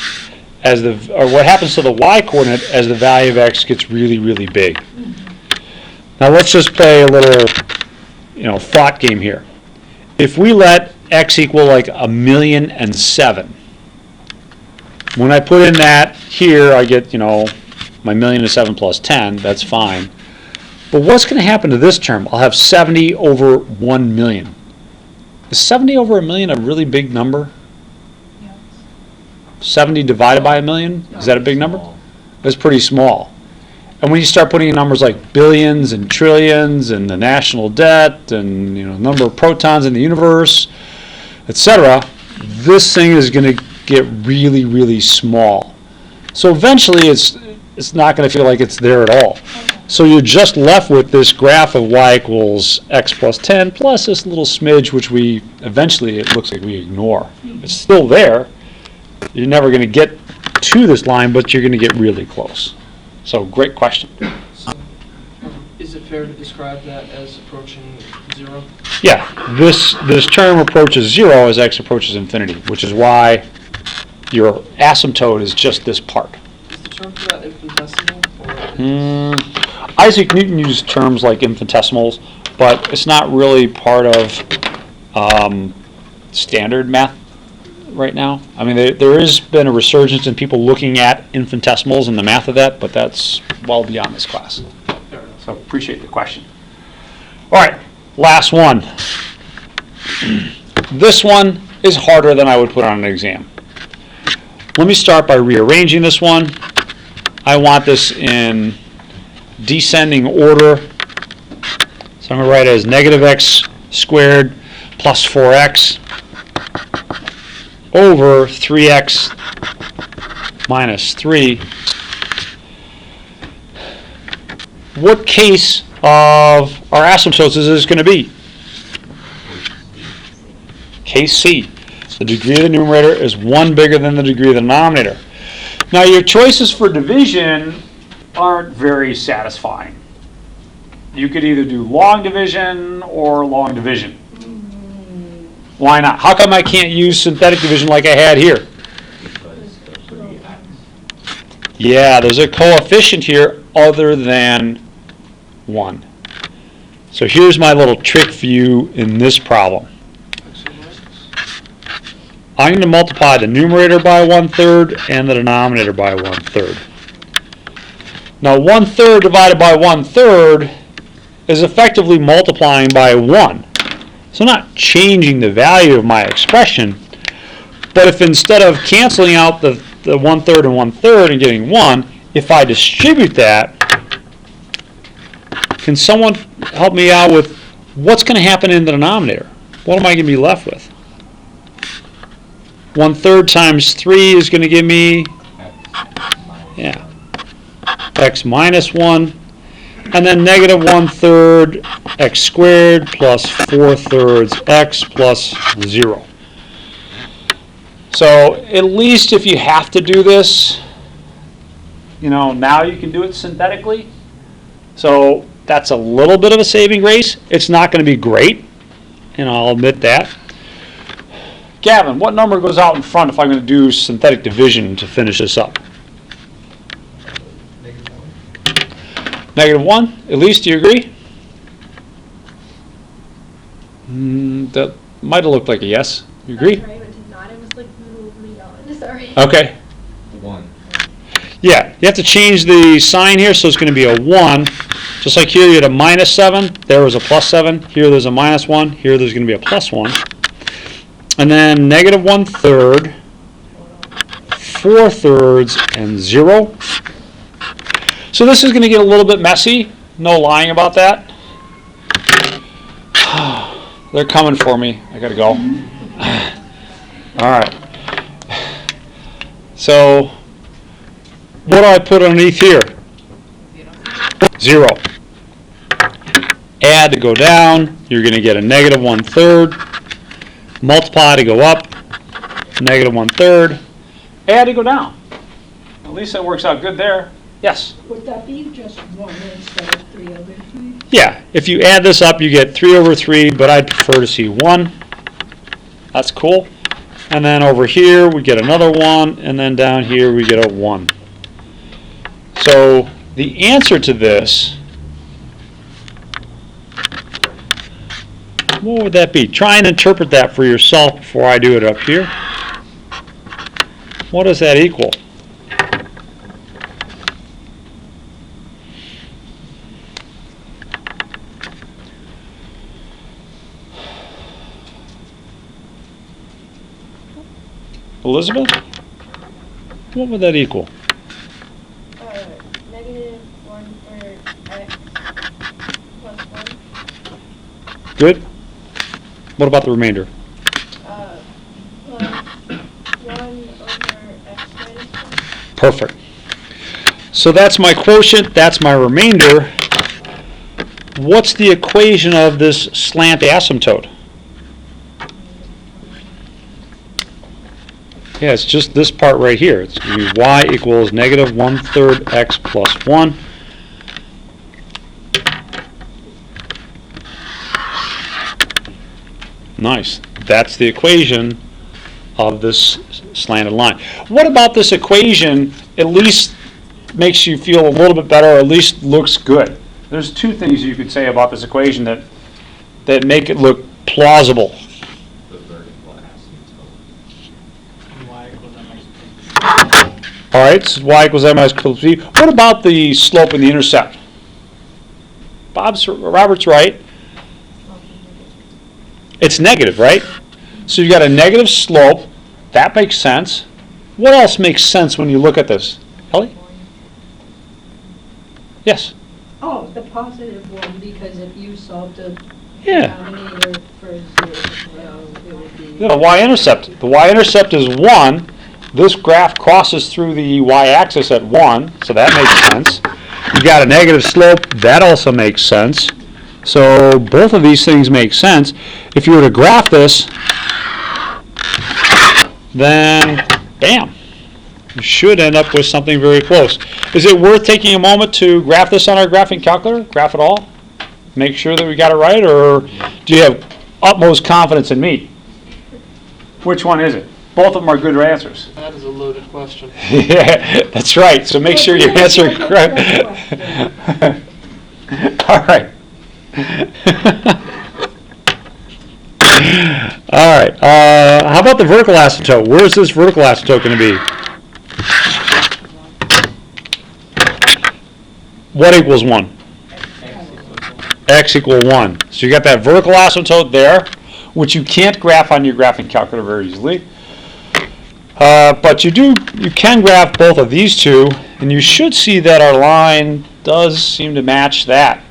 Speaker 1: or what happens to the y coordinate as the value of x gets really, really big. Now let's just play a little, thought game here. If we let x equal like 1,000,007, when I put in that here, I get, my 1,000,007 plus 10, that's fine. But what's going to happen to this term? I'll have 70 over 1 million. Is 70 over 1 million a really big number? 70 divided by 1 million? Is that a big number? That's pretty small. And when you start putting in numbers like billions and trillions and the national debt and number of protons in the universe, etc., this thing is going to get really, really small. So eventually it's not going to feel like it's there at all. So you're just left with this graph of y equals x plus 10 plus this little smidge which it looks like we ignore. It's still there. You're never going to get to this line, but you're going to get really close. So great question.
Speaker 6: So, is it fair to describe that as approaching 0?
Speaker 1: Yeah, this term approaches 0 as x approaches infinity, which is why your asymptote is just this part.
Speaker 6: Is the term for that infinitesimal? Or
Speaker 1: Isaac Newton used terms like infinitesimals, but it's not really part of standard math right now. I mean, there has been a resurgence in people looking at infinitesimals and the math of that, but that's well beyond this class.
Speaker 6: fair enough.
Speaker 1: So appreciate the question. All right, last one. This one is harder than I would put on an exam. Let me start by rearranging this one. I want this in descending order. So I'm going to write it as negative x squared plus 4x over 3x minus 3. What case of our asymptotes is this going to be? Case C. The degree of the numerator is 1 bigger than the degree of the denominator. Now your choices for division aren't very satisfying. You could either do long division or long division. Why not? How come I can't use synthetic division like I had here?
Speaker 3: Because the 3x.
Speaker 1: Yeah, there's a coefficient here other than 1. So here's my little trick for you in this problem.
Speaker 6: X or minus?
Speaker 1: I'm going to multiply the numerator by 1/3 and the denominator by 1/3. Now 1/3 divided by 1/3 is effectively multiplying by 1. So I'm not changing the value of my expression, but if instead of canceling out the 1/3 and 1/3 and getting 1, if I distribute that, can someone help me out with what's going to happen in the denominator? What am I going to be left with? 1/3 times 3 is going to give me, x minus 1. And then negative 1/3 x squared plus 4/3 x plus 0. So at least if you have to do this, now you can do it synthetically. So that's a little bit of a saving grace. It's not going to be great, and I'll admit that. Gavin, what number goes out in front if I'm going to do synthetic division to finish this up? -1? At least, do you agree? That might have looked like a yes. You agree?
Speaker 7: Sorry, but did not. It was like moving on. Sorry.
Speaker 1: Okay.
Speaker 3: 1.
Speaker 1: Yeah, you have to change the sign here, so it's going to be a 1. Just like here, you had a -7. There was a +7. Here, there's a -1. Here, there's going to be a +1. And then negative 1/3, 4/3, and 0. So this is going to get a little bit messy. No lying about that. They're coming for me. I got to go. All right. So What do I put underneath here? 0. Add to go down, you're going to get a negative 1/3. Multiply to go up, negative 1/3. Add to go down. At least that works out good there. Yes?
Speaker 4: Would that be just 1 instead of 3/3?
Speaker 1: Yeah, if you add this up, you get 3/3, but I'd prefer to see 1. That's cool. And then over here, we get another 1, and then down here, we get a 1. So the answer to this, what would that be? Try and interpret that for yourself before I do it up here. What does that equal? Elizabeth? What would that equal?
Speaker 7: Negative 1/3 x plus 1.
Speaker 1: Good? What about the remainder?
Speaker 7: Plus 1 over x minus 1.
Speaker 1: Perfect. So that's my quotient, that's my remainder. What's the equation of this slant asymptote? Yeah, it's just this part right here. It's going to be y equals negative 1/3 x plus 1. Nice. That's the equation of this slanted line. What about this equation at least makes you feel a little bit better, or at least looks good? There's two things you could say about this equation that make it look plausible.
Speaker 3: The vertical asymptote.
Speaker 5: And y equals mx.
Speaker 1: All right, so y equals m equals b. What about the slope and the intercept? Robert's right. It's negative, right? So you got a negative slope. That makes sense. What else makes sense when you look at this? Ellie? Yes.
Speaker 4: Oh, the positive one, because if you solve the
Speaker 1: Yeah.
Speaker 4: denominator for 0, it would be...
Speaker 1: The y-intercept. The y-intercept is 1. This graph crosses through the y-axis at 1, so that makes sense. You got a negative slope. That also makes sense. So both of these things make sense. If you were to graph this, then bam, you should end up with something very close. Is it worth taking a moment to graph this on our graphing calculator? Graph it all? Make sure that we got it right, or do you have utmost confidence in me? Which one is it? Both of them are good answers.
Speaker 6: That is a loaded question.
Speaker 1: Yeah, that's right. So make sure you answer correct. All right. All right. How about the vertical asymptote? Where's this vertical asymptote going to be? What equals 1? X equal 1. So you got that vertical asymptote there, which you can't graph on your graphing calculator very easily. But you can graph both of these two, and you should see that our line does seem to match that.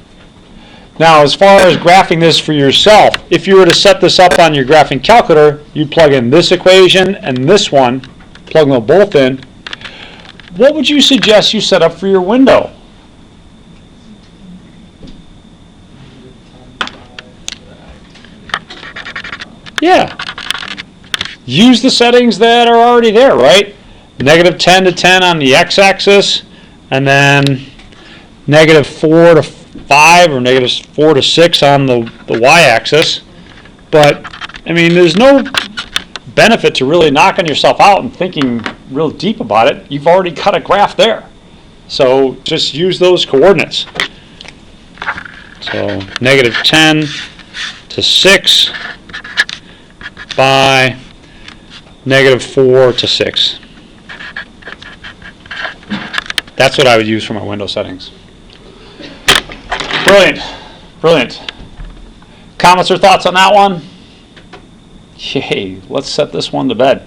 Speaker 1: Now, as far as graphing this for yourself, if you were to set this up on your graphing calculator, you'd plug in this equation and this one, plug them both in. What would you suggest you set up for your window? Yeah. Use the settings that are already there, right? Negative 10 to 10 on the x-axis, and then negative 4 to 5 or negative 4 to 6 on the y-axis. But, I mean, there's no benefit to really knocking yourself out and thinking real deep about it. You've already got a graph there. So just use those coordinates. So negative 10 to 6 by negative 4 to 6. That's what I would use for my window settings. Brilliant. Brilliant. Comments or thoughts on that one? Yay, let's set this one to bed.